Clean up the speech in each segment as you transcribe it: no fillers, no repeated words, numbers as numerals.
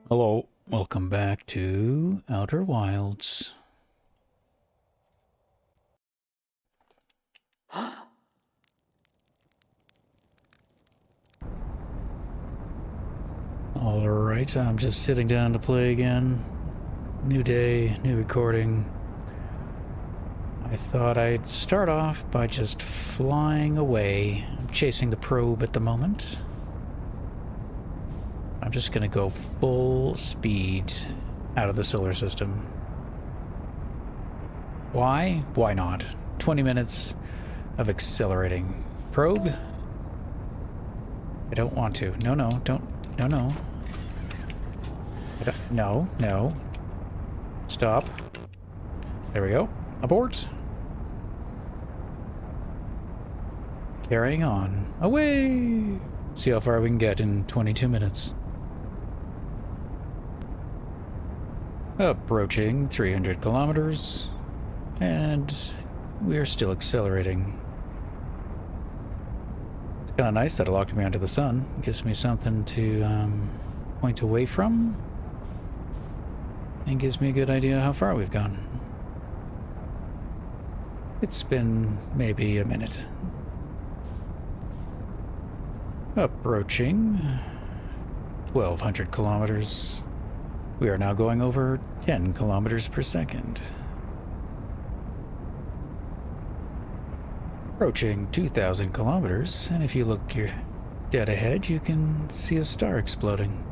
Hello, welcome back to Outer Wilds. Alright, I'm just sitting down to play again. New day, new recording. I thought I'd start off by just flying away. I'm chasing the probe at the moment. I'm just gonna go full speed out of the solar system. Why? Why not? 20 minutes of accelerating. Probe? I don't want to. No, don't. No. No. Stop. There we go. Abort. Carrying on. Away! See how far we can get in 22 minutes. Approaching 300 kilometers. And we're still accelerating. It's kind of nice that it locked me onto the sun. It gives me something to point away from. And gives me a good idea how far we've gone. It's been maybe a minute. Approaching 1,200 kilometers. We are now going over 10 kilometers per second. Approaching 2,000 kilometers, and if you look your dead ahead, you can see a star exploding.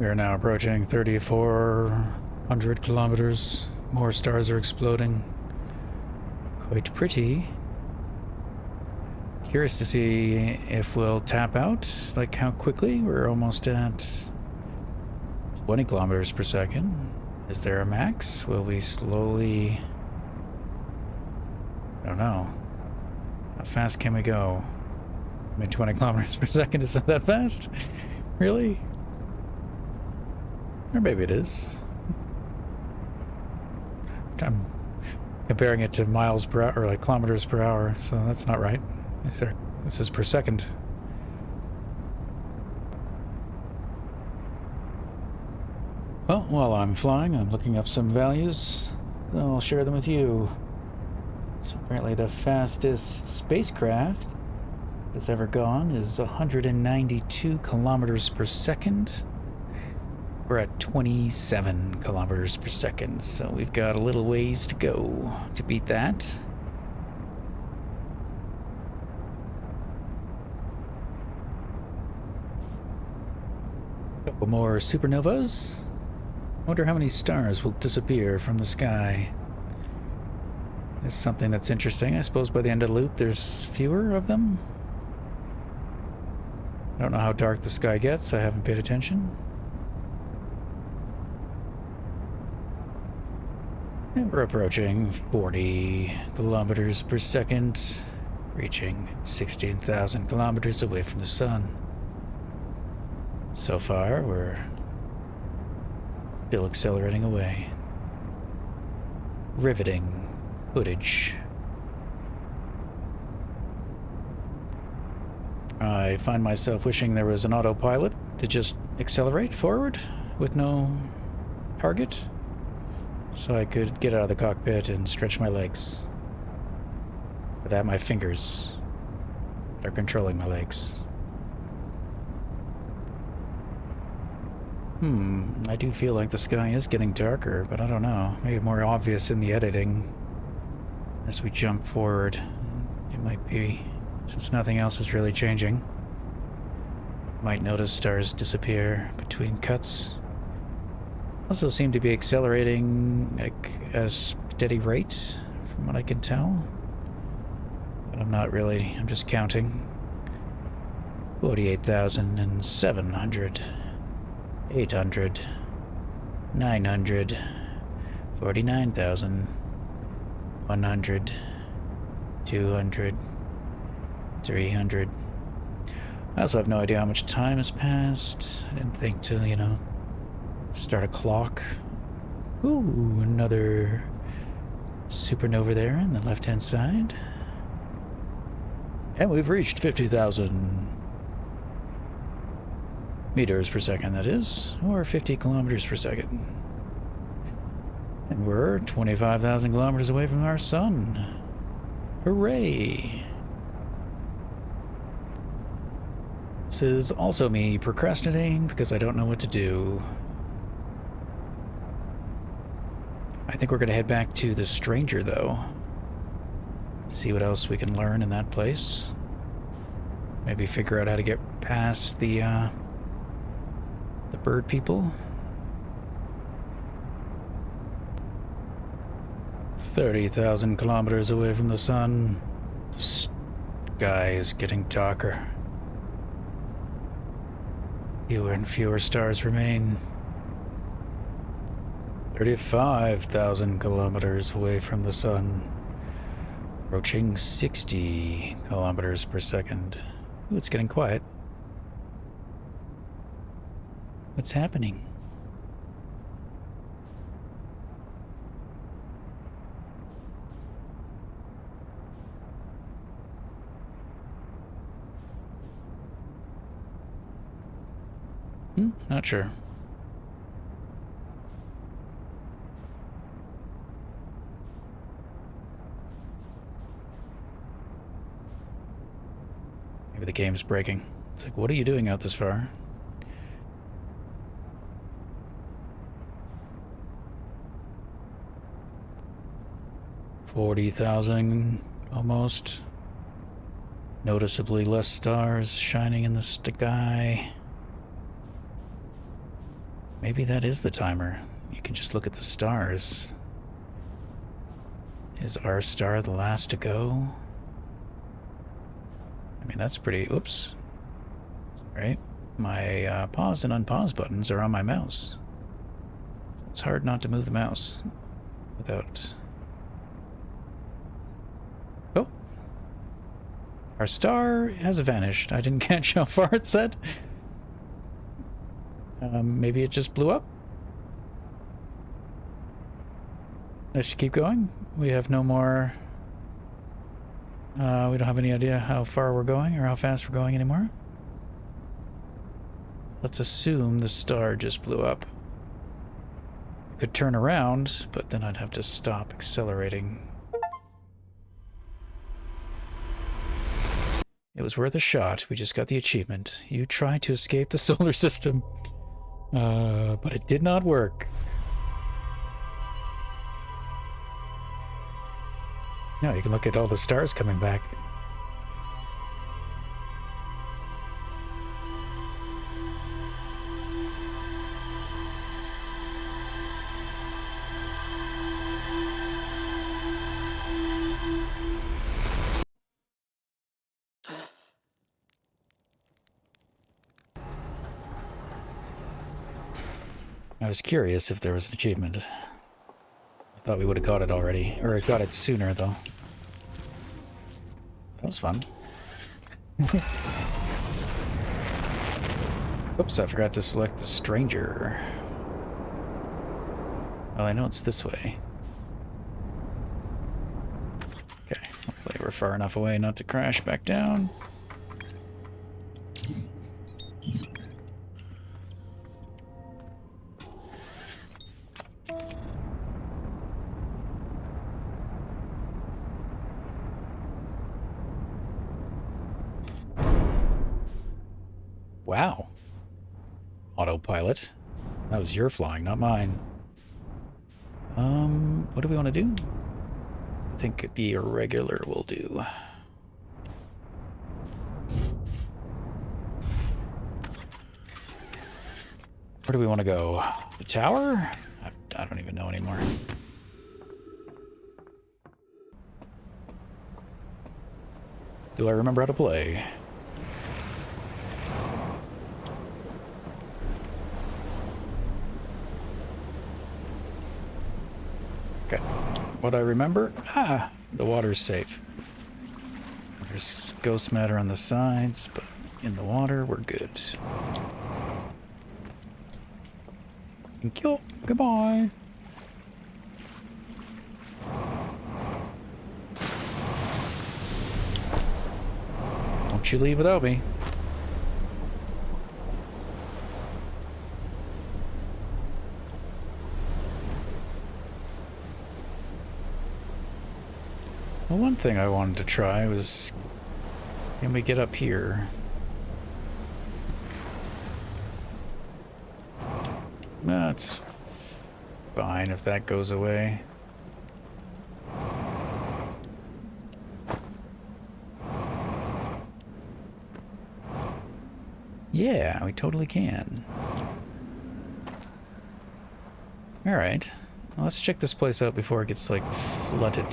We are now approaching 3,400 kilometers. More stars are exploding. Quite pretty. Curious to see if we'll tap out, like how quickly. We're almost at 20 kilometers per second. Is there a max? Will we slowly... I don't know. How fast can we go? I mean, 20 kilometers per second isn't that fast? Really? Or maybe it is. I'm comparing it to miles per hour, or like kilometers per hour, so that's not right. This is per second. Well, while I'm flying, I'm looking up some values. So I'll share them with you. So apparently the fastest spacecraft that's ever gone is 192 kilometers per second. We're at 27 kilometers per second, so we've got a little ways to go to beat that. Couple more supernovas. Wonder how many stars will disappear from the sky. It's something that's interesting. I suppose by the end of the loop there's fewer of them. I don't know how dark the sky gets. I haven't paid attention. And we're approaching 40 kilometers per second, reaching 16,000 kilometers away from the sun. So far, we're still accelerating away. Riveting footage. I find myself wishing there was an autopilot to just accelerate forward with no target, so I could get out of the cockpit and stretch my legs. Without my fingers that are controlling my legs. I do feel like the sky is getting darker, but I don't know. Maybe more obvious in the editing. As we jump forward, it might be, since nothing else is really changing. Might notice stars disappear between cuts. Also seem to be accelerating like at a steady rate, from what I can tell. But I'm not really, I'm just counting. 48,700. 800, 900, 49,000, 100, 200, 300. I also have no idea how much time has passed. I didn't think to, start a clock Ooh, another supernova there on the left-hand side. And we've reached 50,000 meters per second, that is, or 50 kilometers per second. And we're 25,000 kilometers away from our sun. Hooray! This is also me procrastinating because I don't know what to do. I think we're going to head back to the Stranger, though. See what else we can learn in that place. Maybe figure out how to get past the bird people. 30,000 kilometers away from the sun. The sky is getting darker. Fewer and fewer stars remain. 35,000 kilometers away from the sun. Approaching 60 kilometers per second. Ooh, it's getting quiet. What's happening? Not sure. Maybe the game's breaking. It's like, what are you doing out this far? $40,000 almost. Noticeably less stars shining in the sky. Maybe that is the timer. You can just look at the stars. Is our star the last to go? I mean, that's pretty... Oops. Right? My pause and unpause buttons are on my mouse. So it's hard not to move the mouse without... Oh. Our star has vanished. I didn't catch how far it said. Maybe it just blew up? I should keep going. We have no more... we don't have any idea how far we're going or how fast we're going anymore. Let's assume the star just blew up. I could turn around, but then I'd have to stop accelerating. It was worth a shot. We just got the achievement. You tried to escape the solar system. But it did not work. Now you can look at all the stars coming back. I was curious if there was an achievement. I thought we would have got it already. Or got it sooner, though. That was fun. Oops, I forgot to select the Stranger. Well, I know it's this way. Okay, hopefully we're far enough away not to crash back down. Wow. Autopilot. That was your flying, not mine. What do we want to do? I think the irregular will do. Where do we want to go? The tower? I don't even know anymore. Do I remember how to play? Okay. What I remember? Ah, the water's safe. There's ghost matter on the sides, but in the water, we're good. Thank you. Goodbye. you leave without me. Well, one thing I wanted to try was, can we get up here? That's fine if that goes away. Yeah, we totally can. Alright. Well, let's check this place out before it gets, like, flooded.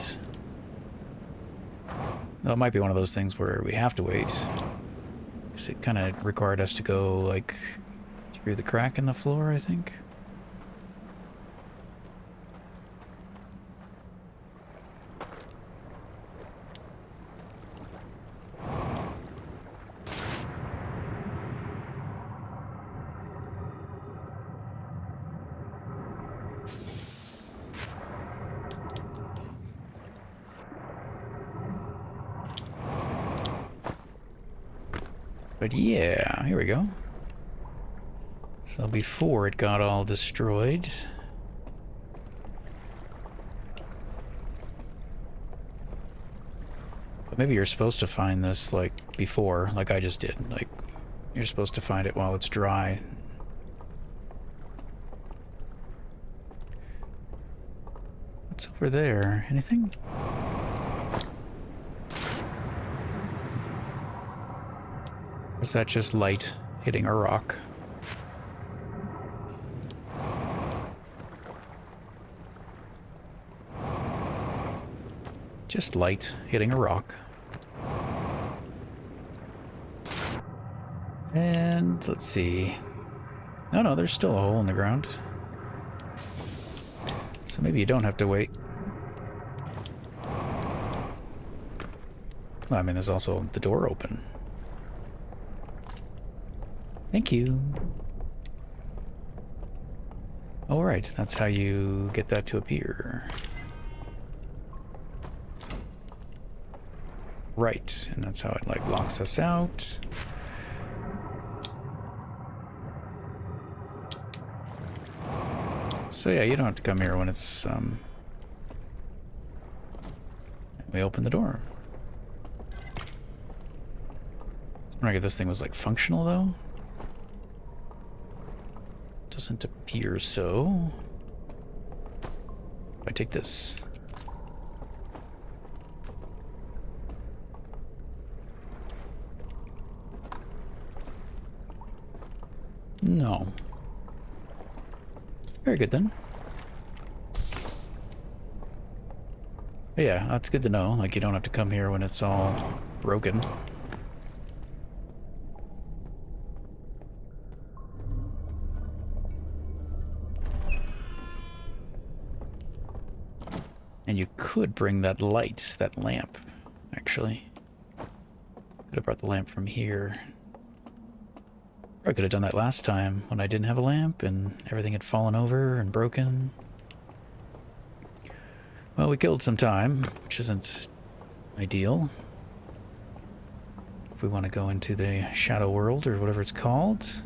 Though it might be one of those things where we have to wait. Because it kind of required us to go, like, through the crack in the floor, I think. But yeah, here we go. So before it got all destroyed. But maybe you're supposed to find this, like, before, like I just did. Like, you're supposed to find it while it's dry. What's over there? Anything? Or is that just light hitting a rock? Just light hitting a rock. And let's see. Oh no, there's still a hole in the ground. So maybe you don't have to wait. Well, I mean, there's also the door open. Thank you. All right, that's how you get that to appear. Right, and that's how it, like, locks us out. So yeah, you don't have to come here when it's, we open the door. I wonder if this thing was, like, functional, though. Doesn't appear so. If I take this. No. Very good then. But yeah, that's good to know. Like, you don't have to come here when it's all broken. And you could bring that light, that lamp, actually. Could have brought the lamp from here. I could have done that last time when I didn't have a lamp and everything had fallen over and broken. Well, we killed some time, which isn't ideal. If we want to go into the Shadow World or whatever it's called.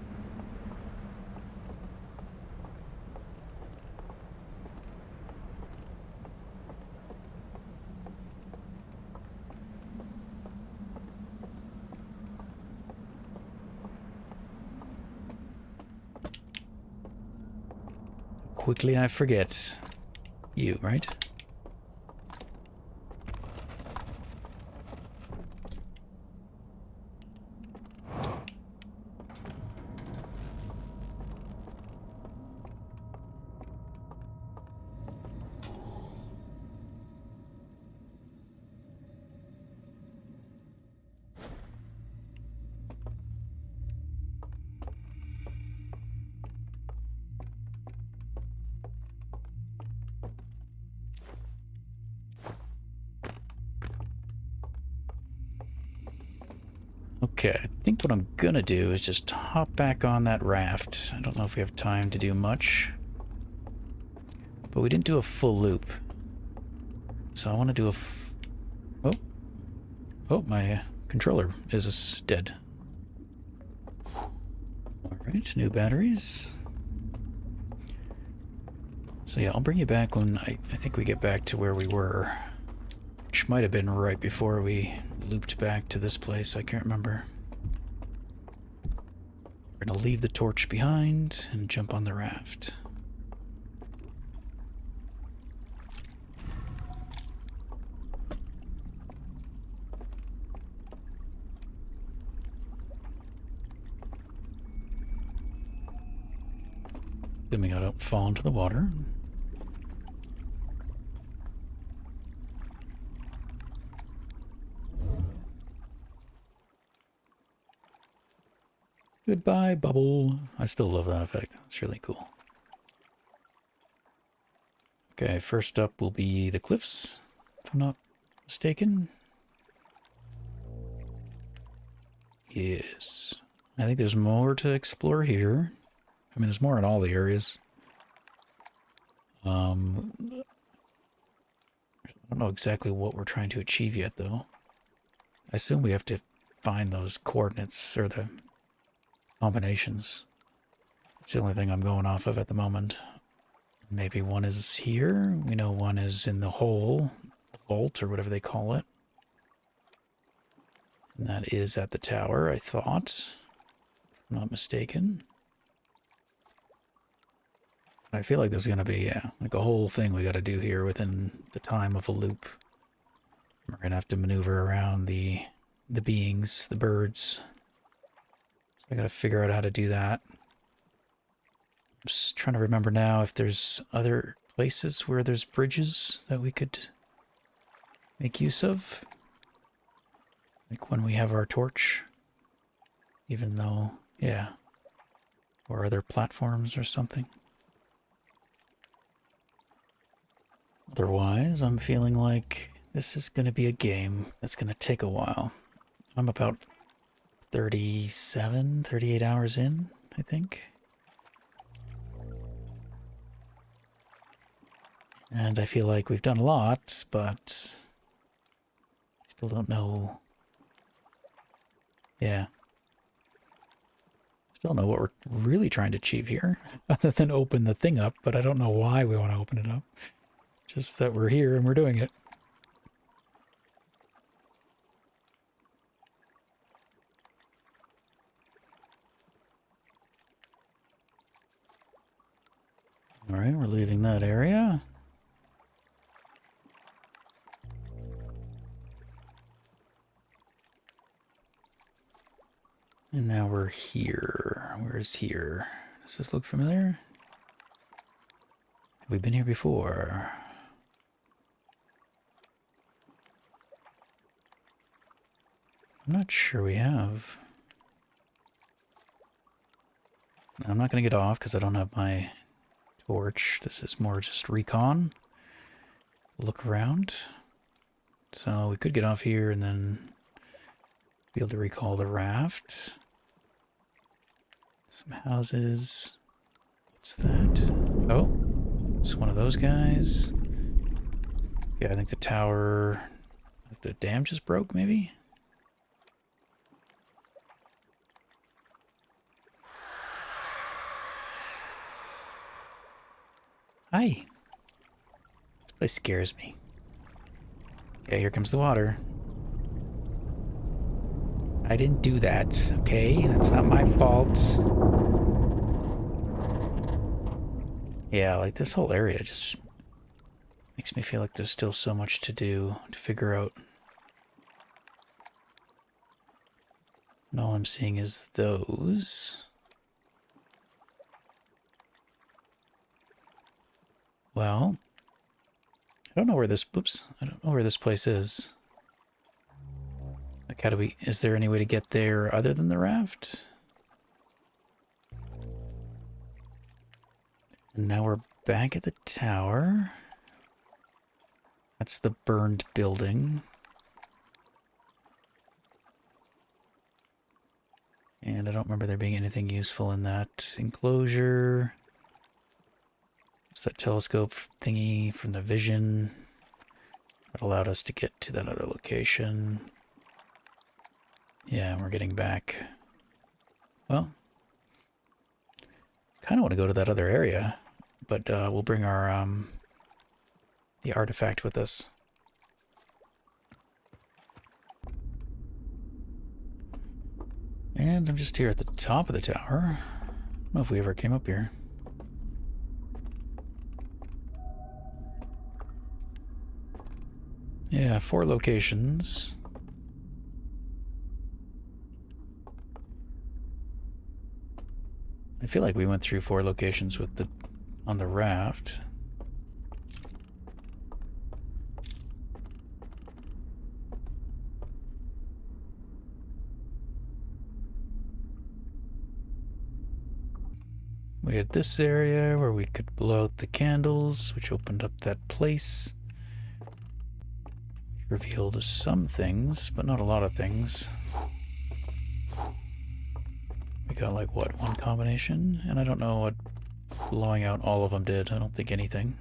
Quickly I forget. You, right? Okay, I think what I'm gonna do is just hop back on that raft. I don't know if we have time to do much. But we didn't do a full loop. So I want to do a oh, my controller is dead. Alright, new batteries. So yeah, I'll bring you back when I think we get back to where we were. Which might have been right before we looped back to this place, I can't remember. We're gonna leave the torch behind and jump on the raft. Assuming I don't fall into the water. Goodbye, bubble. I still love that effect. It's really cool. Okay, first up will be the cliffs, if I'm not mistaken. Yes. I think there's more to explore here. I mean, there's more in all the areas. I don't know exactly what we're trying to achieve yet, though. I assume we have to find those coordinates, or the combinations. It's the only thing I'm going off of at the moment. Maybe one is here. We know one is in the hole, the vault, or whatever they call it. And that is at the tower, I thought. If I'm not mistaken. I feel like there's going to be, yeah, like a whole thing we got to do here within the time of a loop. We're going to have to maneuver around the beings, the birds. So I got to figure out how to do that. I'm just trying to remember now if there's other places where there's bridges that we could make use of. Like when we have our torch. Even though, yeah. Or other platforms or something. Otherwise, I'm feeling like this is going to be a game that's going to take a while. I'm about 37, 38 hours in, I think. And I feel like we've done a lot, but I still don't know. Yeah. Still know what we're really trying to achieve here, other than open the thing up, but I don't know why we want to open it up. Just that we're here and we're doing it. Alright, we're leaving that area. And now we're here. Where's here? Does this look familiar? Have we been here before? I'm not sure we have. I'm not going to get off because I don't have my torch. This is more just recon. Look around. So we could get off here and then be able to recall the raft. Some houses. What's that? Oh, it's one of those guys. Yeah, I think the tower... The dam just broke, maybe? Hi. This place scares me. Yeah, here comes the water. I didn't do that, okay? That's not my fault. Yeah, like this whole area just makes me feel like there's still so much to do, to figure out. And all I'm seeing is those. Well, I don't know where this, oops, I don't know where this place is. Like, how do we, is there any way to get there other than the raft? And now we're back at the tower. That's the burned building. And I don't remember there being anything useful in that enclosure. It's that telescope thingy from the vision that allowed us to get to that other location. Yeah, we're getting back. Well, kind of want to go to that other area, but we'll bring our the artifact with us. And I'm just here at the top of the tower. I don't know if we ever came up here. Yeah, 4 locations. I feel like we went through 4 locations with the on the raft. We had this area where we could blow out the candles, which opened up that place. Revealed some things, but not a lot of things. We got like, what, 1 combination? And I don't know what blowing out all of them did. I don't think anything.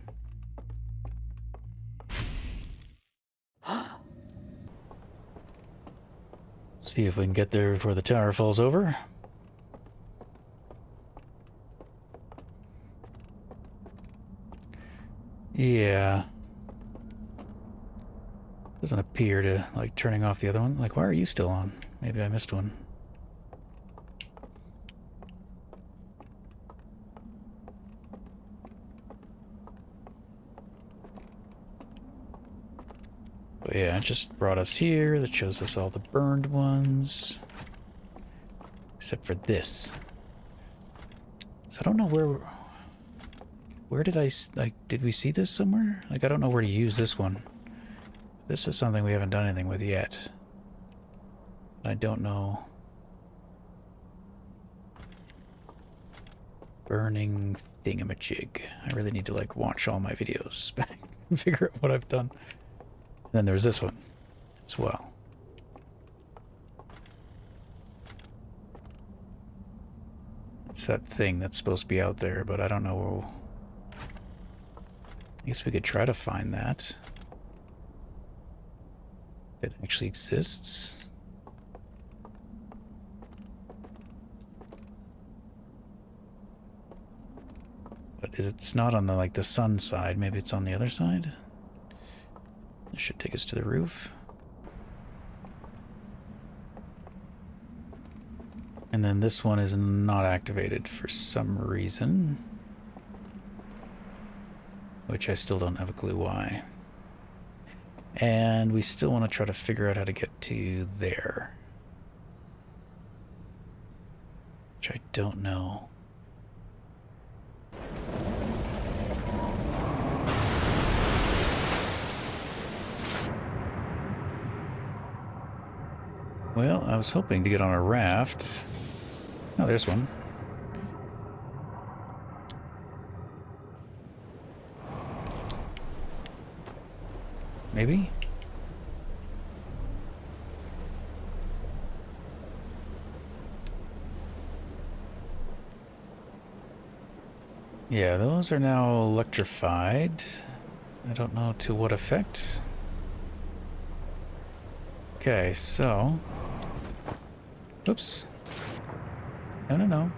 See if we can get there before the tower falls over. Yeah. Doesn't appear to, like, turning off the other one. Like, why are you still on? Maybe I missed one. But yeah, it just brought us here. That shows us all the burned ones. Except for this. So I don't know where did I, like, did we see this somewhere? Like, I don't know where to use this one. This is something we haven't done anything with yet. I don't know. Burning thingamajig. I really need to, like, watch all my videos back and figure out what I've done. And then there's this one as well. It's that thing that's supposed to be out there, but I don't know. I guess we could try to find that. If it actually exists. But it's not on the, like, the sun side. Maybe it's on the other side. This should take us to the roof. And then this one is not activated for some reason. Which I still don't have a clue why. And we still want to try to figure out how to get to there. Which I don't know. Well, I was hoping to get on a raft. Oh, there's one. Maybe? Yeah, those are now electrified. I don't know to what effect. Okay, so... Oops. No.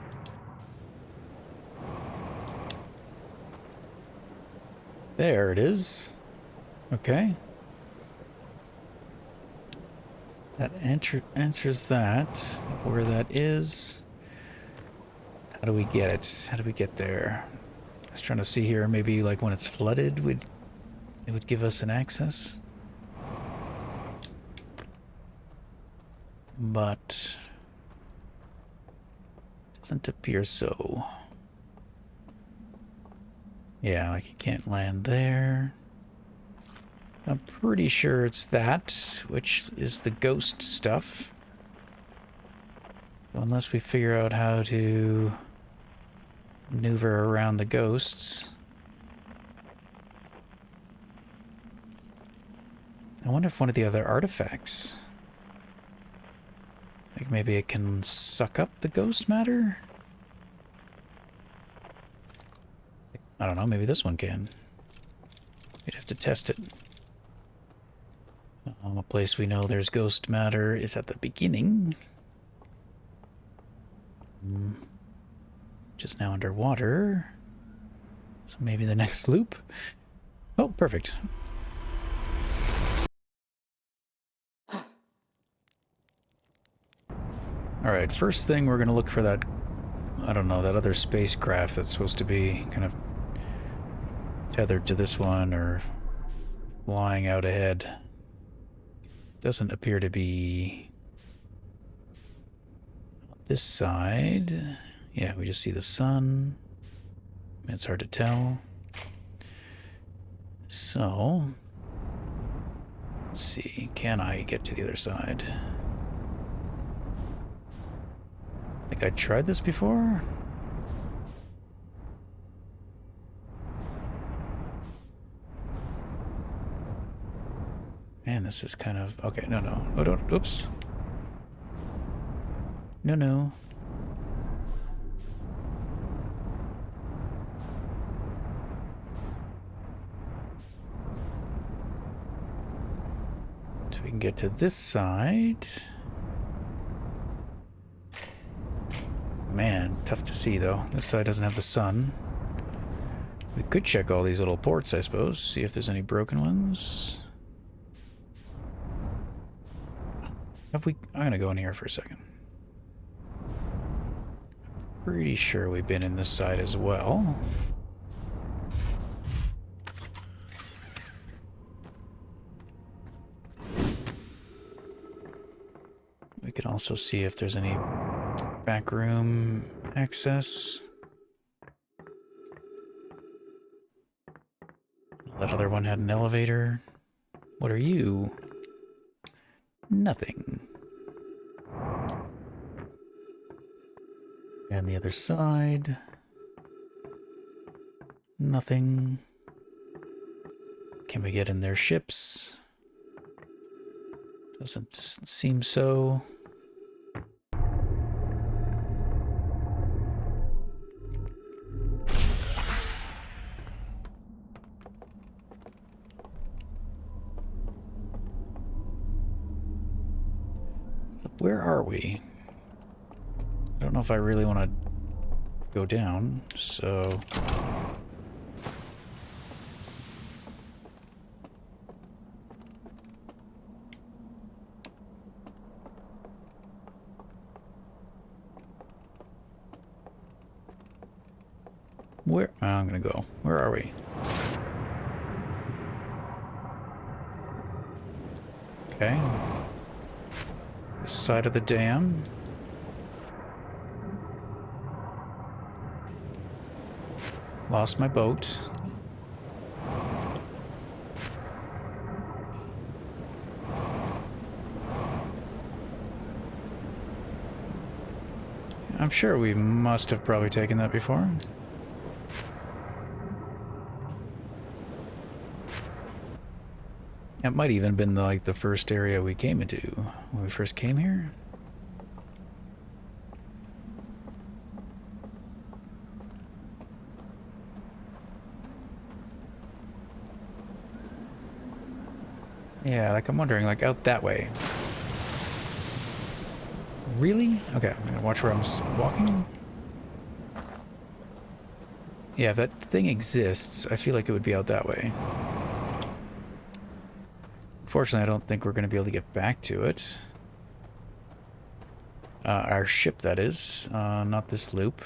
There it is. Okay. That answers that, where that is. How do we get it? How do we get there? I was trying to see here, maybe like when it's flooded, it would give us an access. But doesn't appear so. Yeah, like you can't land there. I'm pretty sure it's that, which is the ghost stuff. So unless we figure out how to maneuver around the ghosts. I wonder if one of the other artifacts, like maybe it can suck up the ghost matter? I don't know, maybe this one can. We'd have to test it. A place we know there's ghost matter is at the beginning. Just now underwater. So maybe the next loop. Oh, perfect. Alright, first thing we're gonna look for that, I don't know, that other spacecraft that's supposed to be kind of tethered to this one or flying out ahead. Doesn't appear to be on this side. Yeah, we just see the sun. It's hard to tell. So, let's see, can I get to the other side? I think I tried this before. Man, this is kind of... Okay, no. Oh, don't... Oops. No. So we can get to this side. Man, tough to see, though. This side doesn't have the sun. We could check all these little ports, I suppose. See if there's any broken ones. Have we... I'm gonna go in here for a second. Pretty sure we've been in this side as well. We could also see if there's any back room access. That other one had an elevator. What are you? Nothing. And the other side. Nothing. Can we get in their ships? Doesn't seem so. So where are we? I don't know if I really want to go down, so... Where? I'm gonna go. Where are we? Okay. This side of the dam. Lost my boat. I'm sure we must have probably taken that before. It might even been like the first area we came into when we first came here. Yeah, like I'm wondering, like out that way. Really? Okay, I'm gonna watch where I'm walking. Yeah, if that thing exists, I feel like it would be out that way. Unfortunately, I don't think we're going to be able to get back to it. Our ship, that is. Not this loop.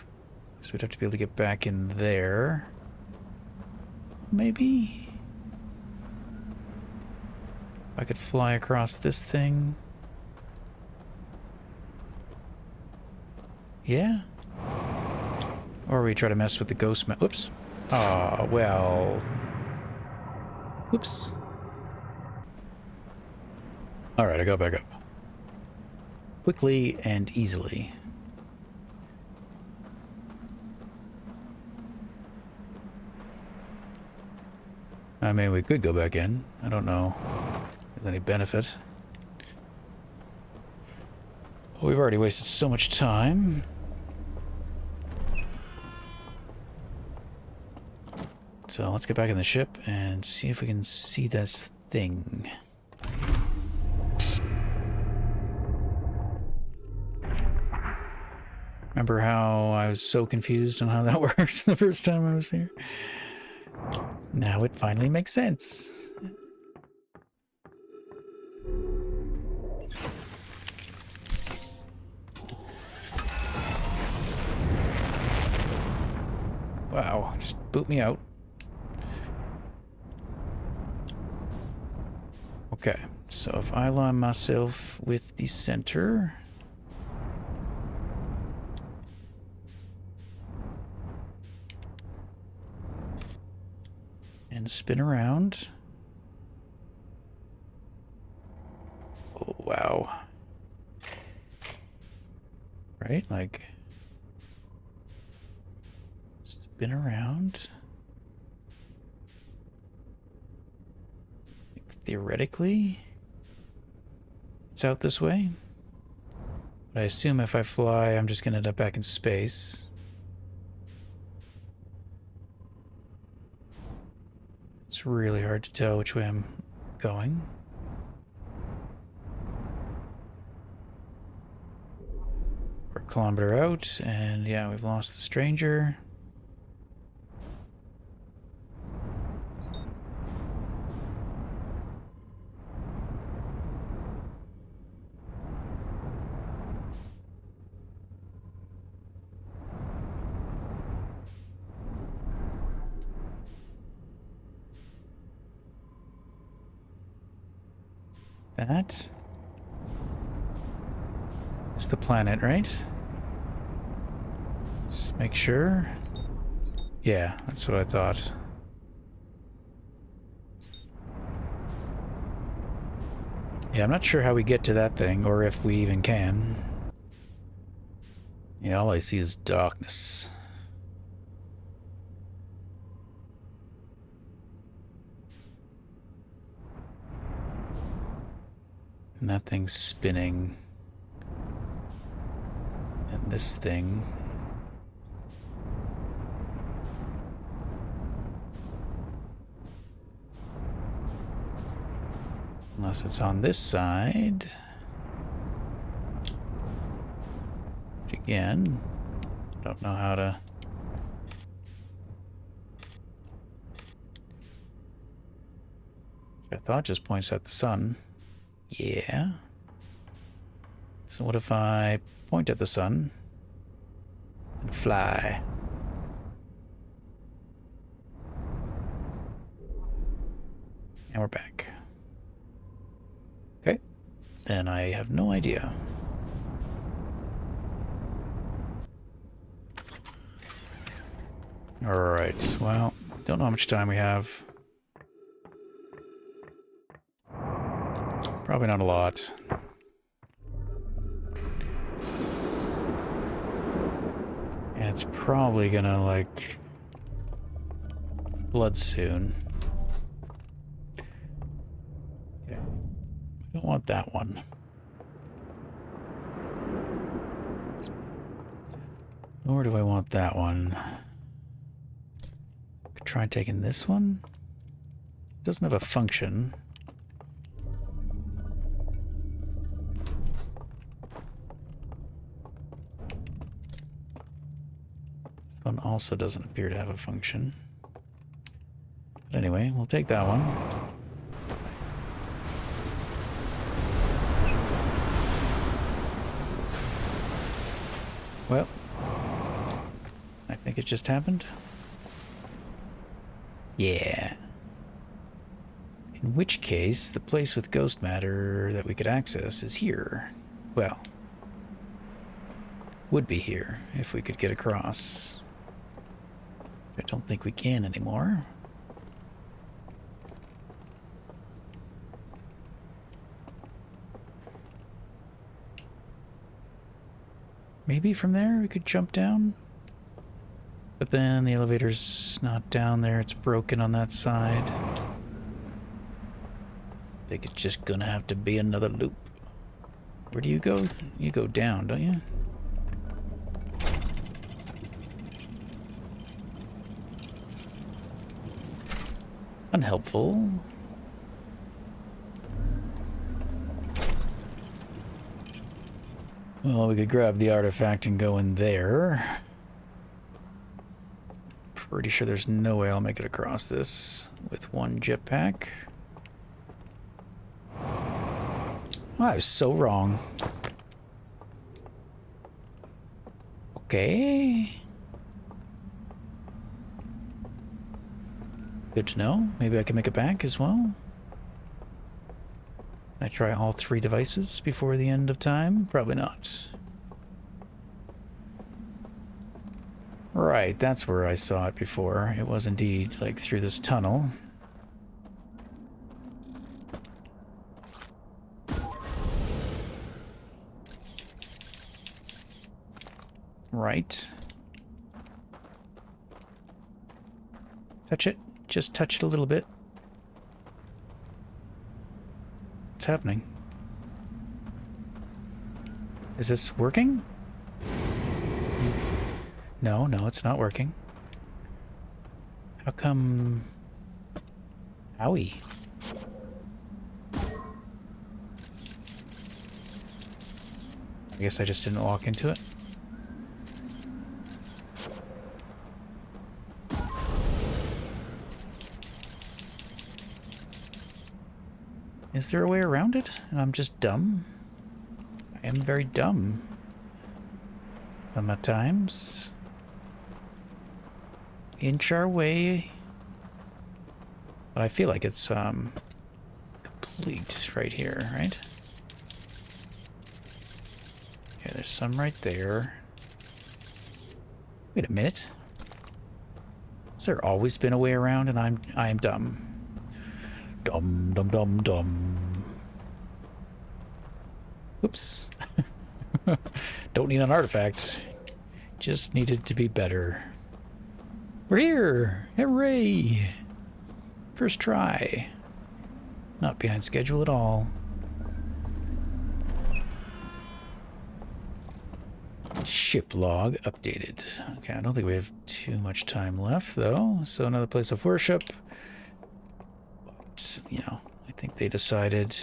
So we'd have to be able to get back in there. Maybe? I could fly across this thing. Yeah? Or we try to mess with the ghost map. Whoops. Ah, well... Whoops. Alright, I got back up. Quickly and easily. I mean, we could go back in. I don't know if there's any benefit. We've already wasted so much time. So let's get back in the ship and see if we can see this thing. Remember how I was so confused on how that worked the first time I was here? Now it finally makes sense. Wow, just boot me out. Okay, so if I align myself with the center... and spin around... Oh, wow. Right? Like... spin around... Theoretically, it's out this way. But I assume if I fly, I'm just going to end up back in space. It's really hard to tell which way I'm going. We're a kilometer out, and yeah, we've lost the stranger. That is the planet, right? Just make sure. Yeah, that's what I thought. Yeah, I'm not sure how we get to that thing, or if we even can. Yeah, all I see is darkness. And that thing's spinning. And this thing... unless it's on this side. Which again, don't know how to... I thought just points at the sun. Yeah. So what if I point at the sun and fly? And we're back. Okay. Then I have no idea. Alright, well, don't know how much time we have. Probably not a lot. And it's probably gonna, like, flood soon. Yeah. We don't want that one. Nor do I want that one. Could try taking this one. It doesn't have a function. One also doesn't appear to have a function. But anyway, we'll take that one. Well, I think it just happened. Yeah. In which case, the place with ghost matter that we could access is here. Well, would be here if we could get across. I don't think we can anymore. Maybe from there we could jump down? But then the elevator's not down there, it's broken on that side. I think it's just gonna have to be another loop. Where do you go? You go down, don't you? Unhelpful. Well, we could grab the artifact and go in there. Pretty sure there's no way I'll make it across this with one jetpack. Oh, I was so wrong. Okay. Good to know. Maybe I can make it back as well. Can I try all 3 devices before the end of time? Probably not. Right, that's where I saw it before. It was indeed, like, through this tunnel. Right. Touch it. Just touch it a little bit. What's happening? Is this working? No, it's not working. How come... Owie. I guess I just didn't walk into it. Is there a way around it? And I'm just dumb? I am very dumb. Some at times. Inch our way. But I feel like it's complete right here, right? Okay, there's some right there. Wait a minute. Has there always been a way around and I am dumb? Dumb, dumb, dumb, dumb. Oops. Don't need an artifact. Just needed to be better. We're here! Hooray! First try. Not behind schedule at all. Ship log updated. Okay, I don't think we have too much time left, though. So another place of worship. But, you know, I think they decided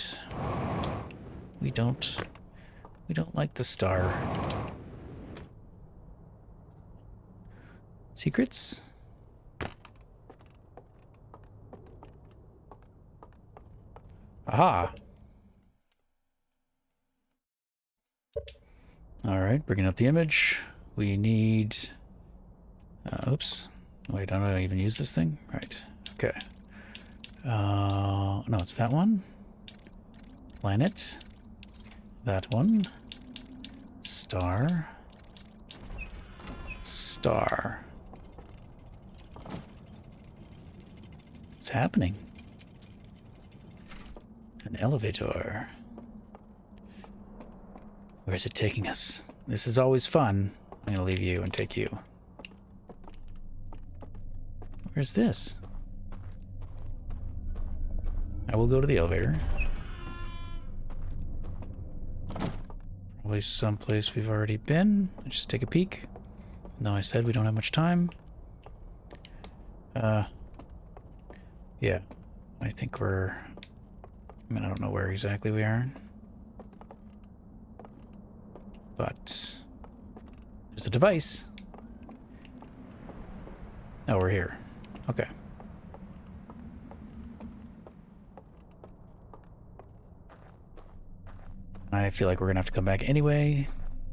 we don't like the star. Secrets? Aha! Alright, bringing up the image. We need... oops. Wait, don't I even use this thing? Right. Okay. No, it's that one. Planet. That one. Star. Star. What's happening? An elevator. Where's it taking us? This is always fun. I'm gonna leave you and take you. Where's this? I will go to the elevator. Probably someplace we've already been. Let's just take a peek. No, I said we don't have much time. Yeah. I think we're... I mean, I don't know where exactly we are. But... there's a device. Oh, we're here. Okay. I feel like we're gonna have to come back anyway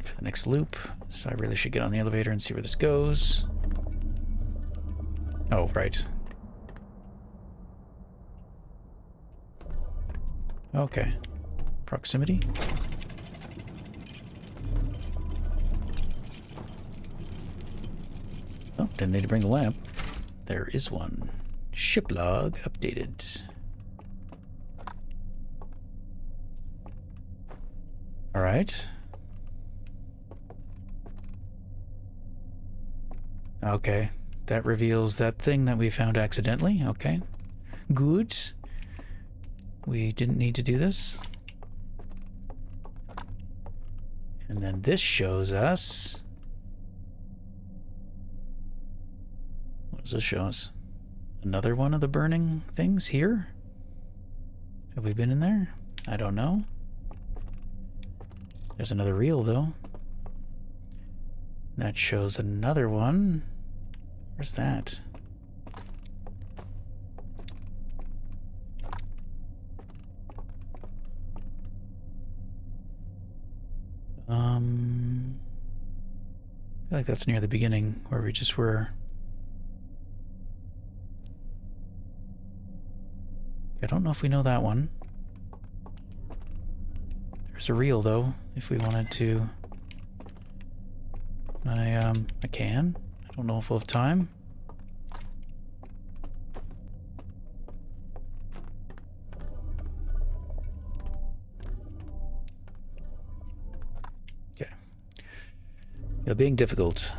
for the next loop, so I really should get on the elevator and see where this goes. Oh, right. Okay. Proximity. Oh, didn't need to bring the lamp. There is one. Ship log updated. Alright. Okay. That reveals that thing that we found accidentally. Okay. Good. We didn't need to do this. And then this shows us... what does this show us? Another one of the burning things here? Have we been in there? I don't know. There's another reel, though. That shows another one. Where's that? I feel like that's near the beginning where we just were. I don't know if we know that one. There's a reel though, if we wanted to. I can. I don't know if we'll have time. Okay. You're being difficult.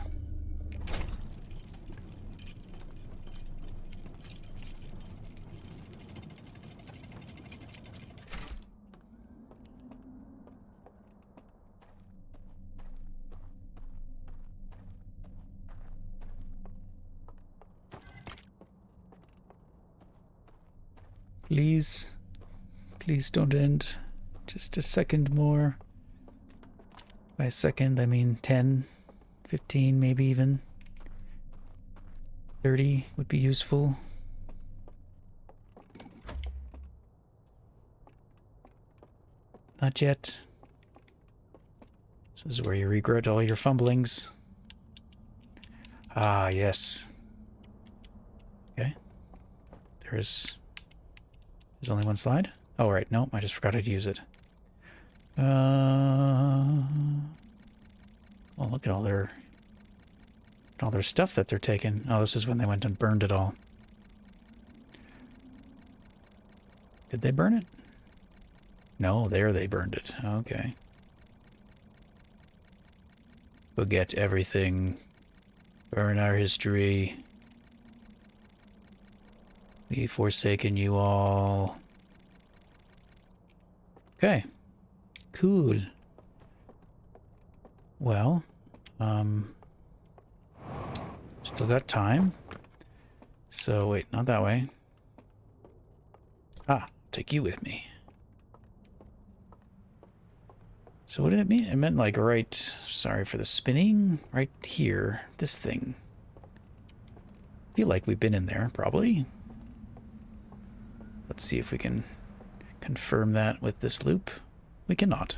Please. Please don't end. Just a second more. By a second, I mean 10, 15, maybe even 30 would be useful. Not yet. This is where you regret all your fumblings. Ah, yes. Okay. There's only one slide? Oh, right. Nope, I just forgot how to use it. Oh, look at all their stuff that they're taking. Oh, this is when they went and burned it all. Did they burn it? No, there they burned it. Okay. Forget everything. Burn our history. We've forsaken you all. Okay. Cool. Well, still got time. So, wait, not that way. Ah, take you with me. So what did it mean? It meant like right, sorry for the spinning, right here, this thing. Feel like we've been in there, probably. Let's see if we can confirm that with this loop. We cannot.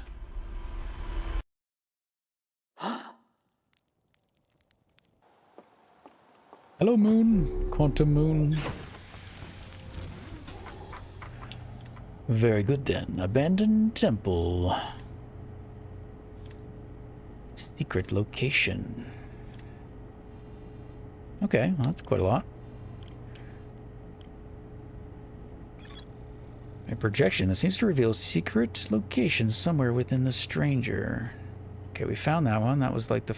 Hello, moon. Quantum moon. Very good then. Abandoned temple. Secret location. Okay, well, that's quite a lot. A projection that seems to reveal secret location somewhere within the stranger. Okay, we found that one. That was like the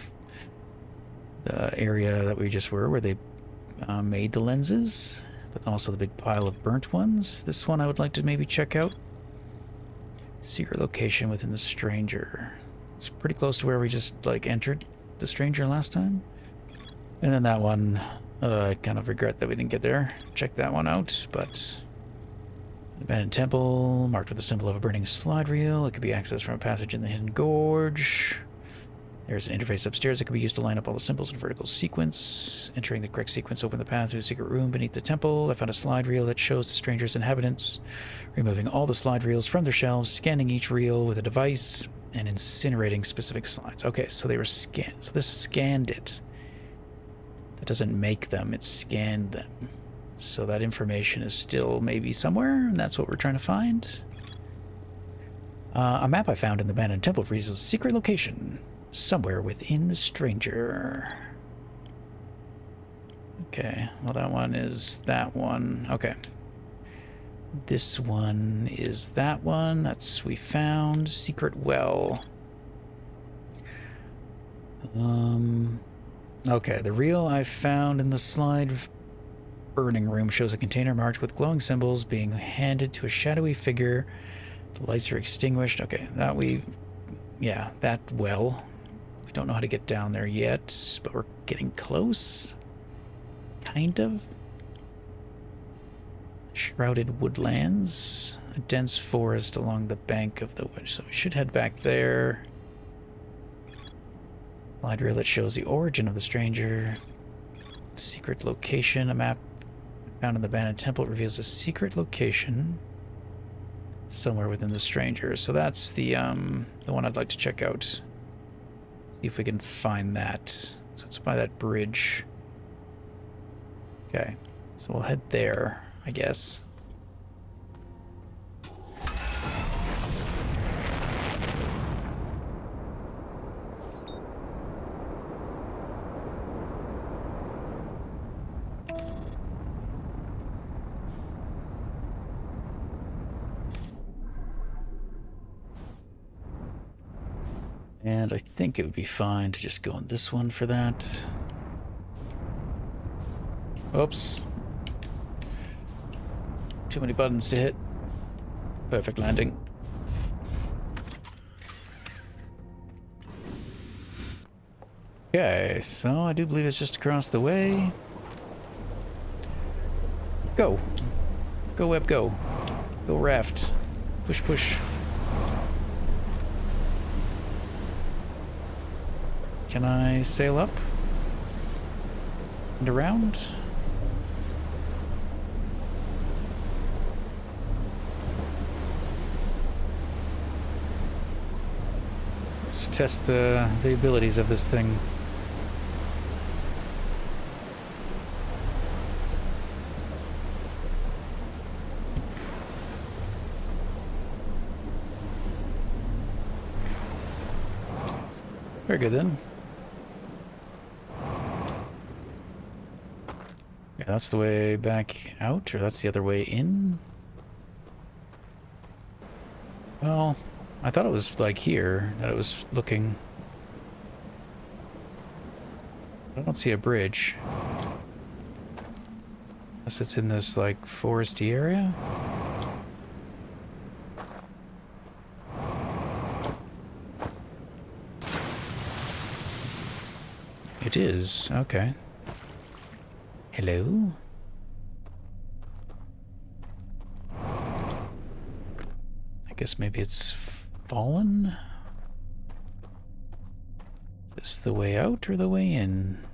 area that we just were, where they made the lenses, but also the big pile of burnt ones. This one I would like to maybe check out. Secret location within the stranger. It's pretty close to where we just like entered the stranger last time. And then that one, I kind of regret that we didn't get there. Check that one out, but... Abandoned temple, marked with the symbol of a burning slide reel. It could be accessed from a passage in the hidden gorge. There's an interface upstairs that could be used to line up all the symbols in a vertical sequence. Entering the correct sequence, open the path to a secret room beneath the temple. I found a slide reel that shows the stranger's inhabitants. Removing all the slide reels from their shelves, scanning each reel with a device, and incinerating specific slides. Okay, so they were scanned. So this scanned it. That doesn't make them, it scanned them. So that information is still maybe somewhere, and that's what we're trying to find. A map I found in the abandoned temple reveals a secret location somewhere within the stranger. Okay, well that one is that one. Okay. This one is that one. That's we found. Secret well. Okay, the reel I found in the slide burning room shows a container marked with glowing symbols being handed to a shadowy figure. The lights are extinguished. Okay, that yeah, that well. We don't know how to get down there yet, but we're getting close. Kind of. Shrouded woodlands. A dense forest along the bank of the wood. So we should head back there. Slide reel that shows the origin of the stranger. Secret location. A map found in the abandoned temple reveals a secret location somewhere within the stranger. So that's the one I'd like to check out. See if we can find that. So it's by that bridge. Okay, so we'll head there, I guess. And I think it would be fine to just go on this one for that. Oops. Too many buttons to hit. Perfect landing. Okay, so I do believe it's just across the way. Go. Go, Web, go. Go, raft. Push, push. Can I sail up? And around? Let's test the abilities of this thing. Very good then. Yeah, that's the way back out, or that's the other way in? Well, I thought it was like here, that it was looking. I don't see a bridge. Unless it's in this, like, foresty area? It is, okay. Hello? I guess maybe it's fallen? Is this the way out or the way in?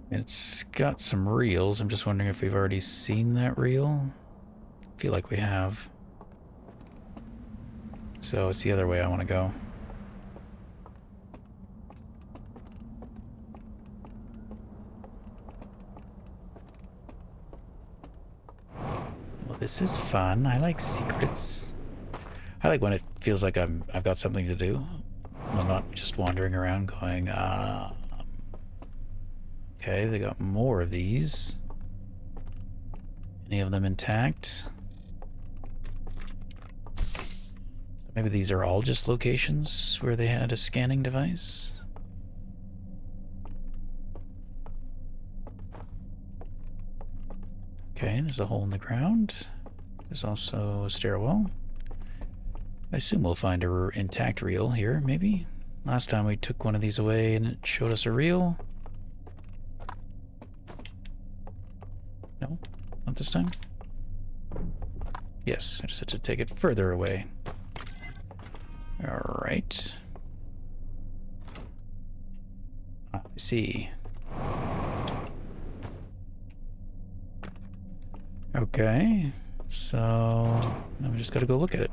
It's got some reels. I'm just wondering if we've already seen that reel. I feel like we have. So it's the other way I want to go. Well, this is fun. I like secrets. I like when it feels like I've got something to do. I'm not just wandering around going, okay, they got more of these. Any of them intact? So maybe these are all just locations where they had a scanning device? Okay, there's a hole in the ground. There's also a stairwell. I assume we'll find a intact reel here, maybe? Last time we took one of these away and it showed us a reel. No, not this time. Yes, I just had to take it further away. All right. I see. Okay, so now we just gotta go look at it.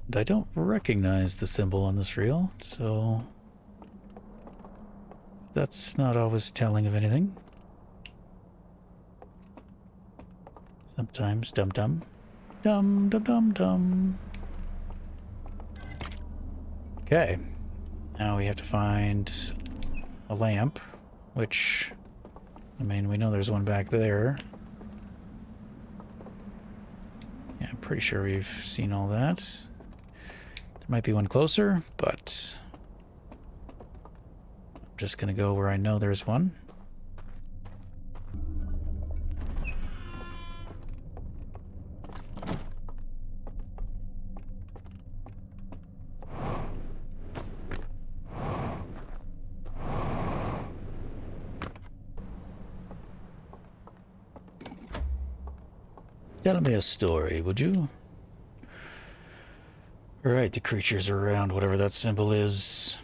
And I don't recognize the symbol on this reel, so that's not always telling of anything. Sometimes dum-dum. Dum-dum-dum-dum. Okay. Now we have to find a lamp, which, I mean, we know there's one back there. Yeah, I'm pretty sure we've seen all that. There might be one closer, but I'm just gonna go where I know there's one. Tell me a story, would you? Alright, the creatures are around, whatever that symbol is.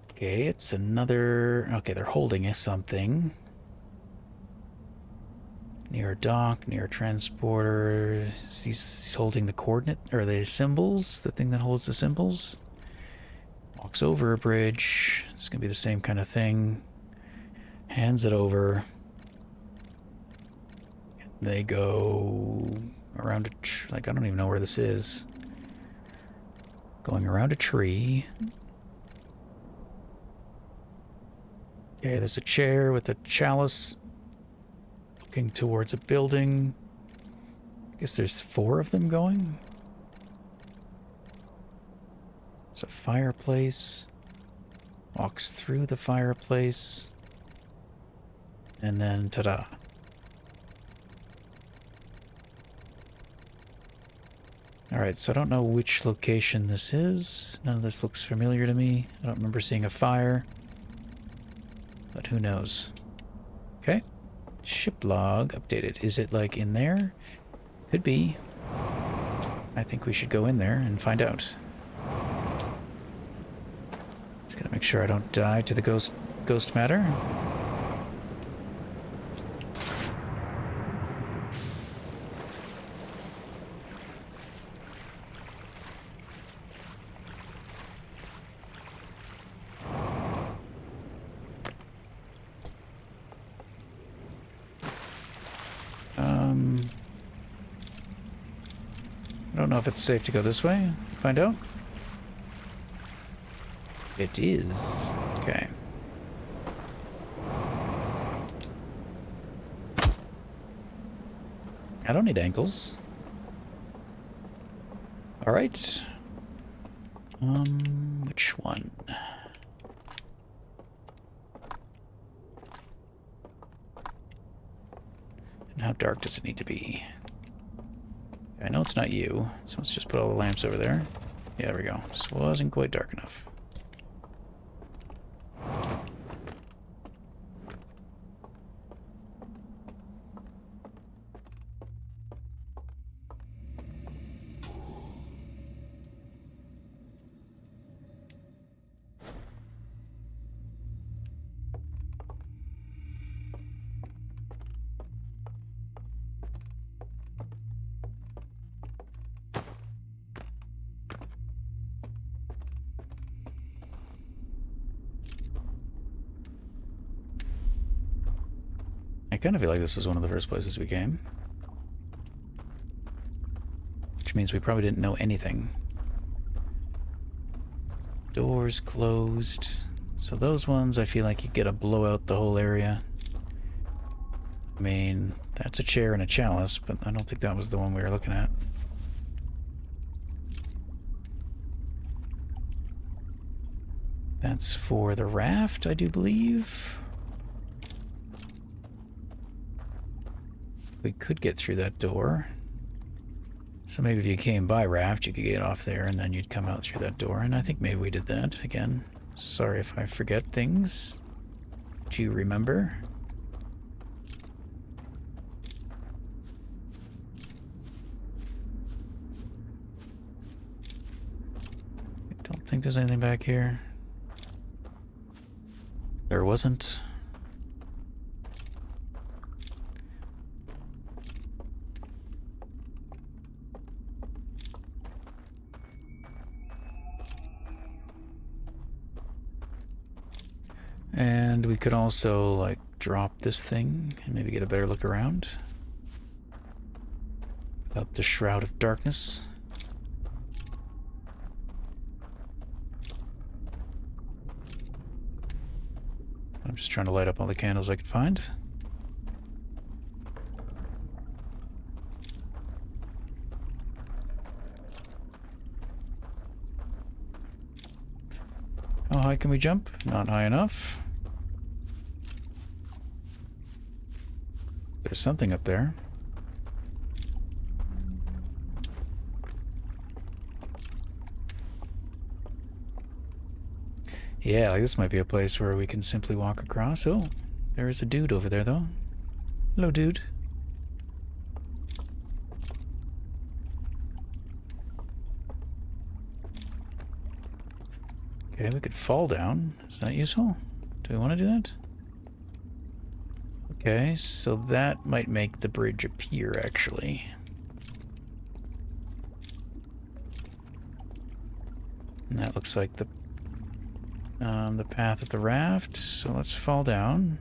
Okay, it's another... Okay, they're holding something. Near a dock, near a transporter. He's holding the coordinate, or the symbols, the thing that holds the symbols. Walks over a bridge. It's gonna be the same kind of thing. Hands it over. They go around a like, I don't even know where this is. Going around a tree. Okay, there's a chair with a chalice. Looking towards a building. I guess there's 4 of them going. There's a fireplace. Walks through the fireplace. And then, ta-da. Alright, so I don't know which location this is. None of this looks familiar to me. I don't remember seeing a fire. But who knows? Okay. Ship log updated. Is it like in there? Could be. I think we should go in there and find out. Just gotta make sure I don't die to the ghost matter. I don't know if it's safe to go this way. Find out. It is. Okay. I don't need ankles. All right. Which one? And how dark does it need to be? I know it's not you, so let's just put all the lamps over there. Yeah, there we go. Just wasn't quite dark enough. I kind of feel like this was one of the first places we came. Which means we probably didn't know anything. Doors closed. So those ones, I feel like you get to blow out the whole area. I mean, that's a chair and a chalice, but I don't think that was the one we were looking at. That's for the raft, I do believe. We could get through that door. So maybe if you came by raft, you could get off there and then you'd come out through that door. And I think maybe we did that. Again, sorry if I forget things. Do you remember? I don't think there's anything back here. There wasn't. And we could also, like, drop this thing and maybe get a better look around. Without the Shroud of Darkness. I'm just trying to light up all the candles I could find. How high can we jump? Not high enough. There's something up there. Yeah, like this might be a place where we can simply walk across. Oh, there is a dude over there, though. Hello, dude. Okay, we could fall down. Is that useful? Do we want to do that? Okay, so that might make the bridge appear, actually. And that looks like the path of the raft. So let's fall down.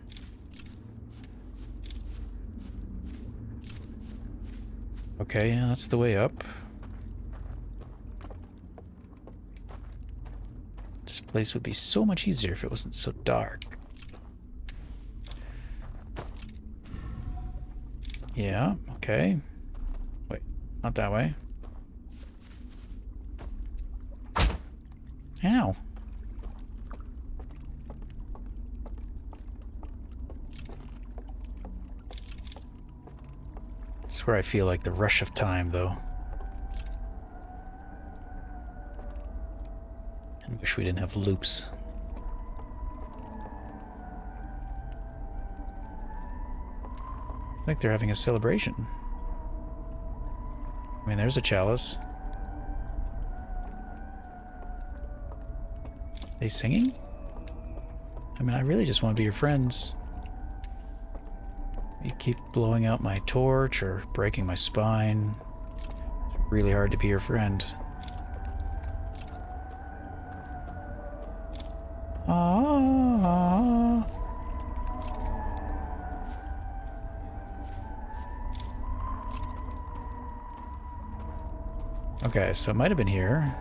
Okay, yeah, that's the way up. This place would be so much easier if it wasn't so dark. Yeah, okay. Wait, not that way. Ow. This is where I feel like the rush of time, though. I wish we didn't have loops. It's like they're having a celebration. I mean, there's a chalice. They singing? I mean, I really just want to be your friends. You keep blowing out my torch or breaking my spine. It's really hard to be your friend. Ah. Okay, so it might have been here.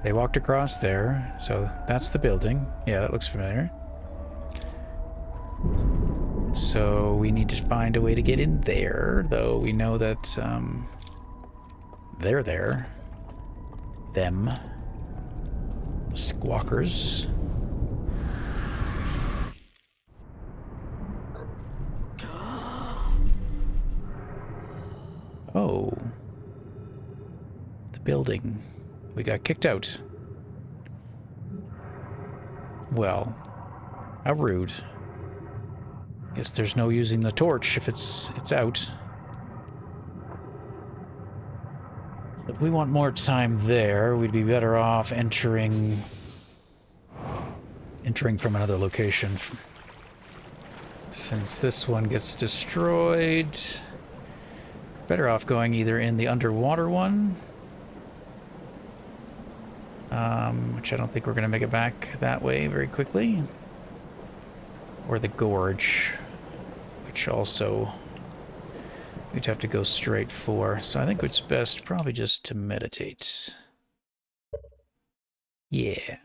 They walked across there, so that's the building. Yeah, that looks familiar. So we need to find a way to get in there, though we know that they're there. Them. The squawkers. Oh. The building. We got kicked out. Well, how rude. Guess there's no using the torch if it's out. So if we want more time there, we'd be better off entering from another location. Since this one gets destroyed, better off going either in the underwater one, which I don't think we're going to make it back that way very quickly, or the gorge, which also we'd have to go straight for. So I think it's best probably just to meditate. Yeah.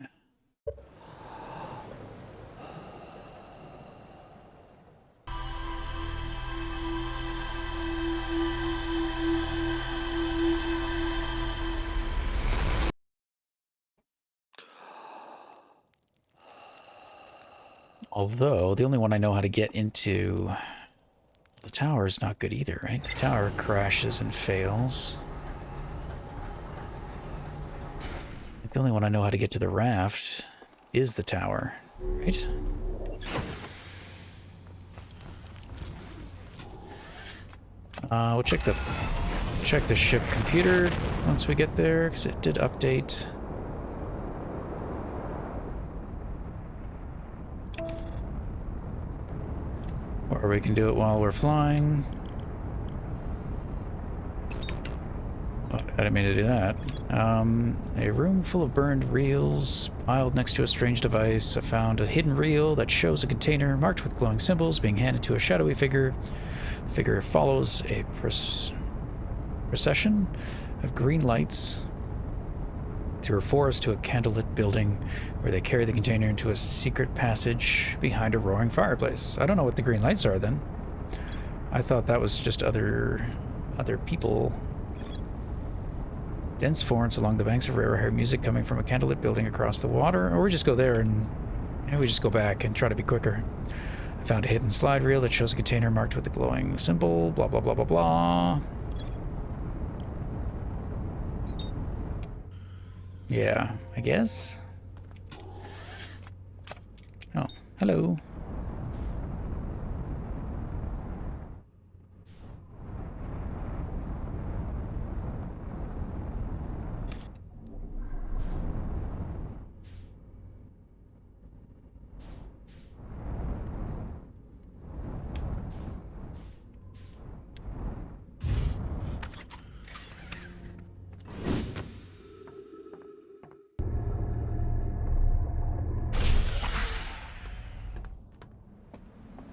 Although, the only one I know how to get into the tower is not good either, right? The tower crashes and fails. The only one I know how to get to the raft is the tower, right? We'll check the ship computer once we get there, because it did update. Or we can do it while we're flying. Oh, I didn't mean to do that. A room full of burned reels piled next to a strange device. I found a hidden reel that shows a container marked with glowing symbols being handed to a shadowy figure. The figure follows a procession of green lights through a forest to a candlelit building where they carry the container into a secret passage behind a roaring fireplace. I don't know what the green lights are then. I thought that was just other people. Dense forests along the banks of river, hear music coming from a candlelit building across the water, or we just go there and we just go back and try to be quicker. I found a hidden slide reel that shows a container marked with a glowing symbol, blah blah blah blah blah. Yeah, I guess. Oh, hello.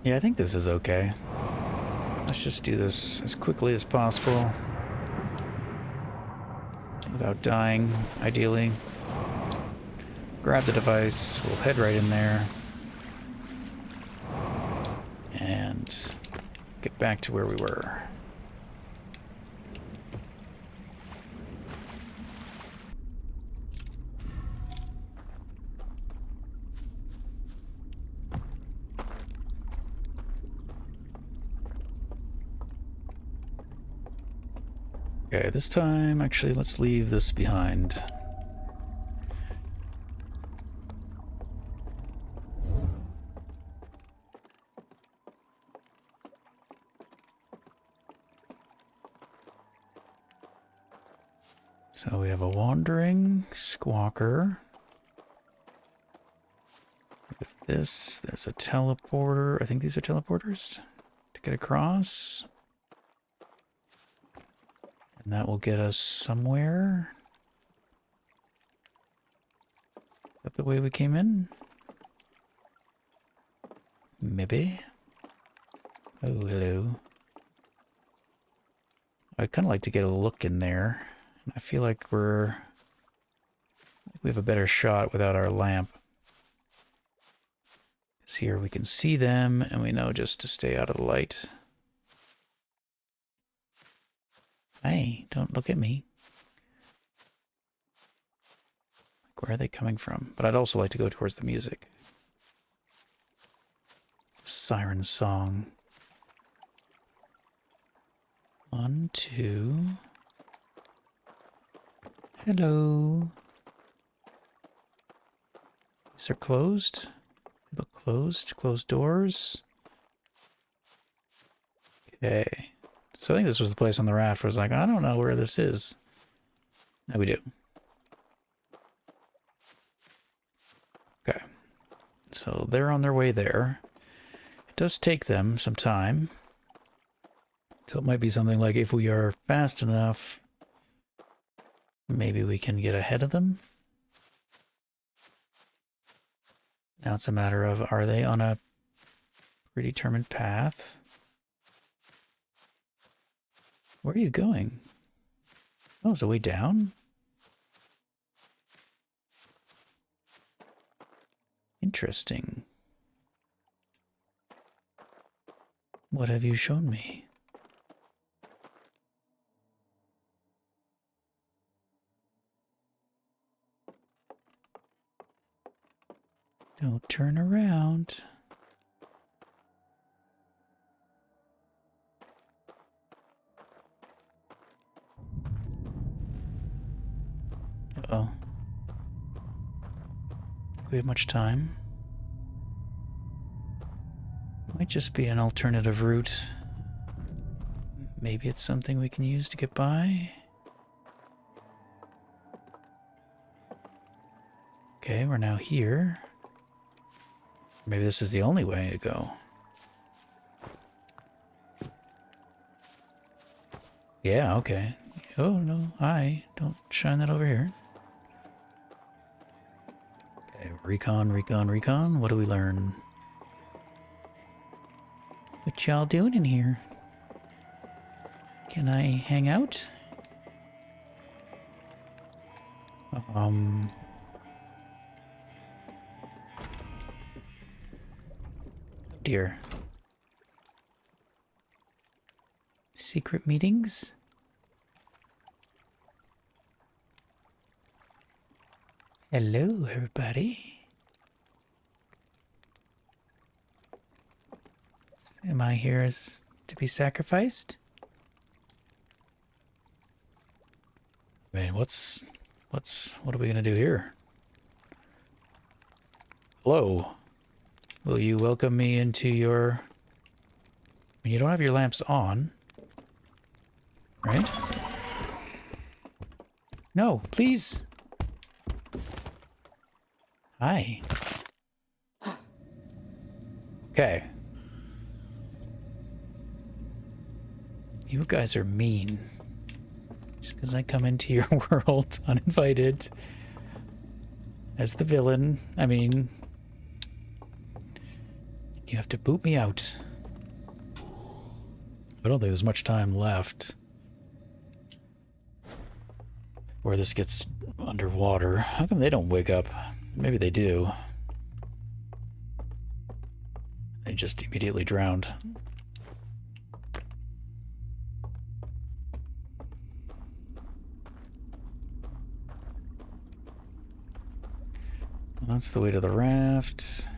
Yeah, I think this is okay. Let's just do this as quickly as possible. Without dying, ideally. Grab the device, we'll head right in there. And get back to where we were. Okay, this time, actually, let's leave this behind. So we have a wandering squawker. With this, there's a teleporter. I think these are teleporters to get across. And that will get us somewhere. Is that the way we came in? Maybe. Oh, hello. I'd kind of like to get a look in there. I feel like we have a better shot without our lamp. Because here we can see them, and we know just to stay out of the light. Hey, don't look at me. Like, where are they coming from? But I'd also like to go towards the music. Siren song. 1, 2. Hello. These are closed. They look closed. Closed doors. Okay. So I think this was the place on the raft where I was like, I don't know where this is. Now we do. Okay. So they're on their way there. It does take them some time. So it might be something like if we are fast enough, maybe we can get ahead of them. Now it's a matter of, are they on a predetermined path? Where are you going? Oh, is it way down? Interesting. What have you shown me? Don't turn around. Uh-oh. Do we have much time? Might just be an alternative route. Maybe it's something we can use to get by. Okay, we're now here. Maybe this is the only way to go. Yeah, okay. Oh, no, don't shine that over here. Okay, recon. What do we learn? What y'all doing in here? Can I hang out? Oh dear. Secret meetings? Hello, everybody. Am I here as to be sacrificed? Man, what are we gonna do here? Hello. Will you welcome me into your... I mean, you don't have your lamps on. Right? No, please. Hi. Okay. You guys are mean. Just because I come into your world uninvited as the villain. I mean, You have to boot me out. I don't think there's much time left where this gets underwater. How come they don't wake up? Maybe they do. They just immediately drowned. That's the way to the raft.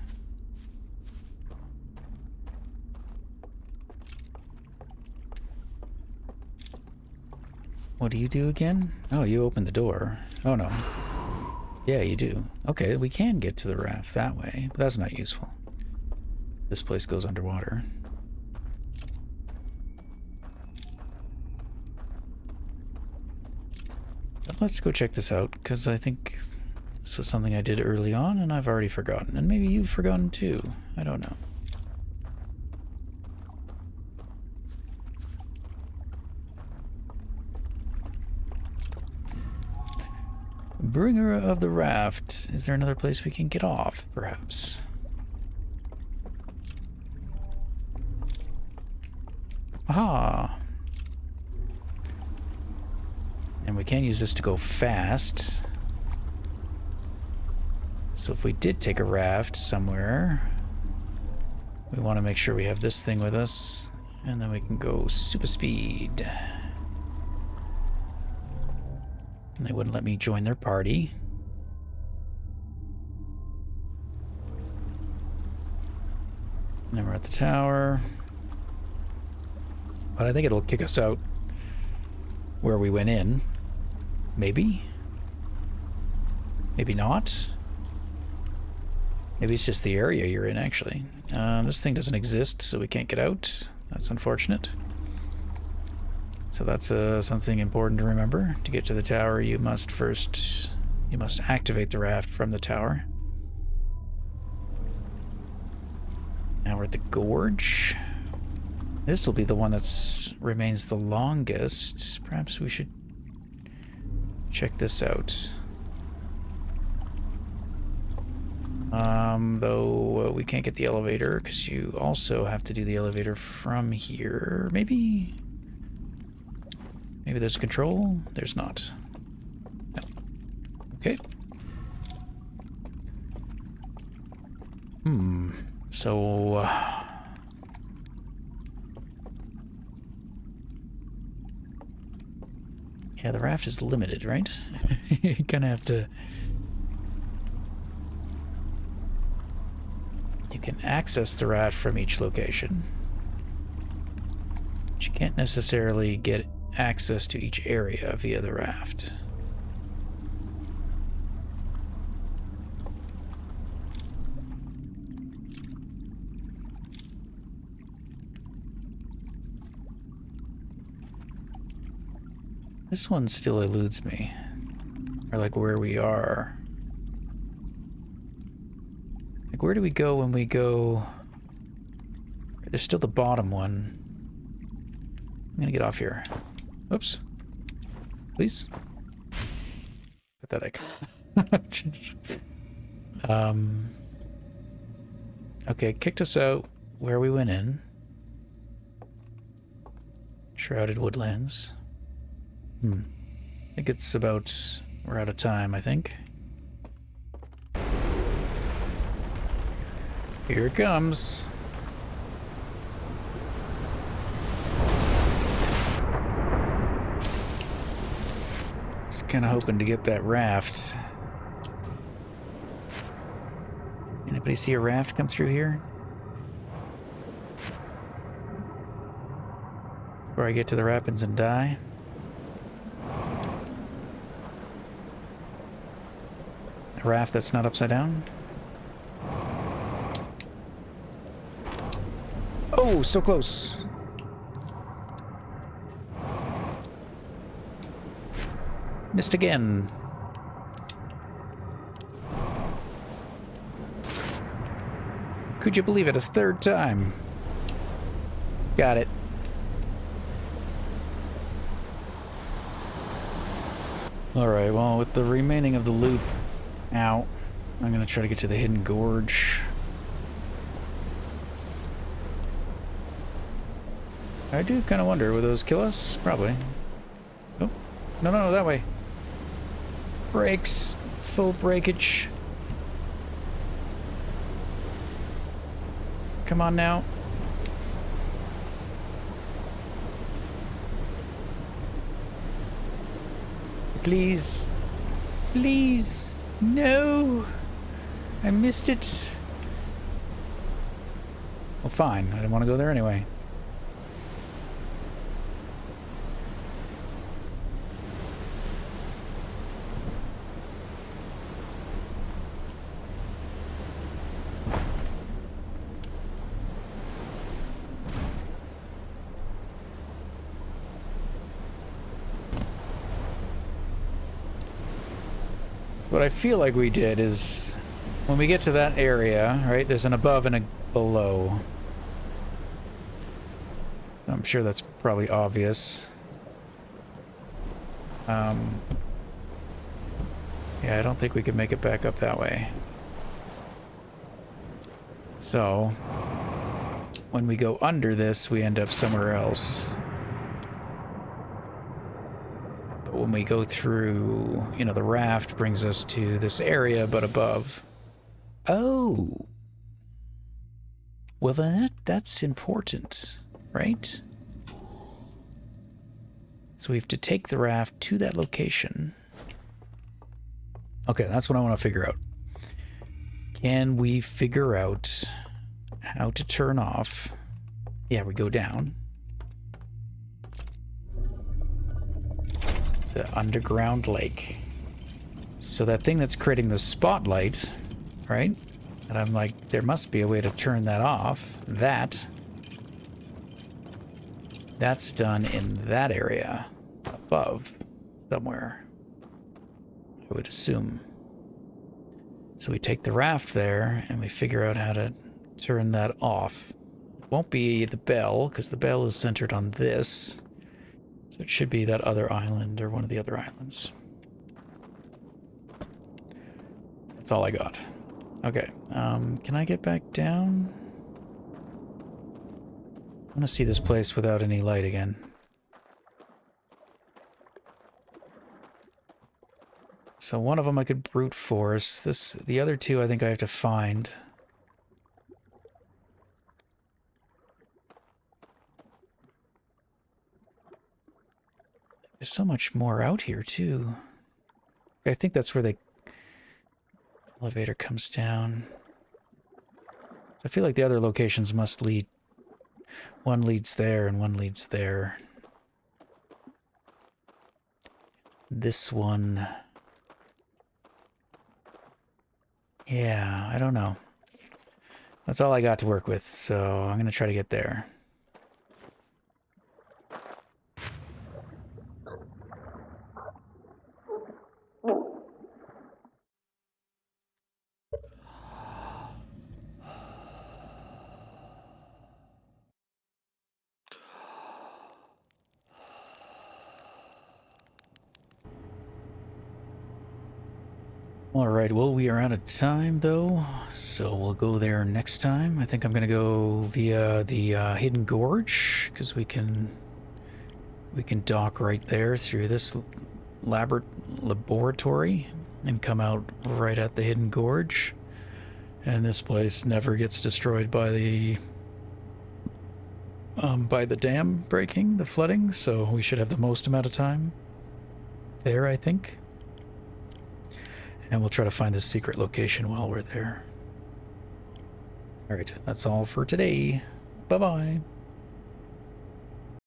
What do you do again? Oh, you open the door. Oh, no. Yeah, you do. Okay, we can get to the raft that way, but that's not useful. This place goes underwater. But let's go check this out, because I think this was something I did early on, and I've already forgotten. And maybe you've forgotten too. I don't know. Bringer of the raft. Is there another place we can get off, perhaps? Aha! And we can use this to go fast. So if we did take a raft somewhere, we want to make sure we have this thing with us, and then we can go super speed. And they wouldn't let me join their party. And then we're at the tower. But I think it'll kick us out where we went in. Maybe? Maybe not? Maybe it's just the area you're in, actually. This thing doesn't exist, so we can't get out. That's unfortunate. So that's something important to remember. To get to the tower, you must activate the raft from the tower. Now we're at the gorge. This will be the one that remains the longest. Perhaps we should check this out. Though we can't get the elevator because you also have to do the elevator from here. Maybe there's a control? There's not. No. Okay. So... yeah, the raft is limited, right? You're gonna have to... You can access the raft from each location. But you can't necessarily get access to each area via the raft. This one still eludes me. Or like where we are. Like where do we go when we go? There's still the bottom one. I'm gonna get off here. Oops. Please. Pathetic. Okay, kicked us out where we went in. Shrouded Woodlands. I think it's about... we're out of time, I think. Here it comes. Just kind of hoping to get that raft. Anybody see a raft come through here? Before I get to the rapids and die? A raft that's not upside down? Oh, so close. Missed again. Could you believe it? A third time. Got it. Alright, well, with the remaining of the loop out, I'm gonna try to get to the Hidden Gorge. I do kind of wonder, will those kill us? Probably. Oh, no, that way. Brakes. Full breakage. Come on now. Please. Please. No. I missed it. Well, fine. I didn't want to go there anyway. So what I feel like we did is when we get to that area, right, there's an above and a below. So I'm sure that's probably obvious. Yeah, I don't think we could make it back up that way. So when we go under this, we end up somewhere else. But when we go through, you know, the raft brings us to this area, but above. Oh. Well, then that's important, right? So we have to take the raft to that location. Okay, that's what I want to figure out. Can we figure out how to turn off? Yeah, we go down. The underground lake. So that thing that's creating the spotlight, right? And I'm like, there must be a way to turn that off. That's done in that area above somewhere, I would assume. So we take the raft there and we figure out how to turn that off. It won't be the bell because the bell is centered on this. So it should be that other island or one of the other islands. That's all I got. Okay, can I get back down? I want to see this place without any light again. So one of them I could brute force. The other two I think I have to find. There's so much more out here too. I think that's where the elevator comes down. I feel like the other locations must lead. One leads there and one leads there. This one. Yeah, I don't know. That's all I got to work with, so I'm going to try to get there. Alright, well, we are out of time, though, so we'll go there next time. I think I'm gonna go via the Hidden Gorge, because we can dock right there through this laboratory and come out right at the Hidden Gorge. And this place never gets destroyed by the dam breaking, the flooding, so we should have the most amount of time there, I think. And we'll try to find this secret location while we're there. Alright, that's all for today. Bye-bye.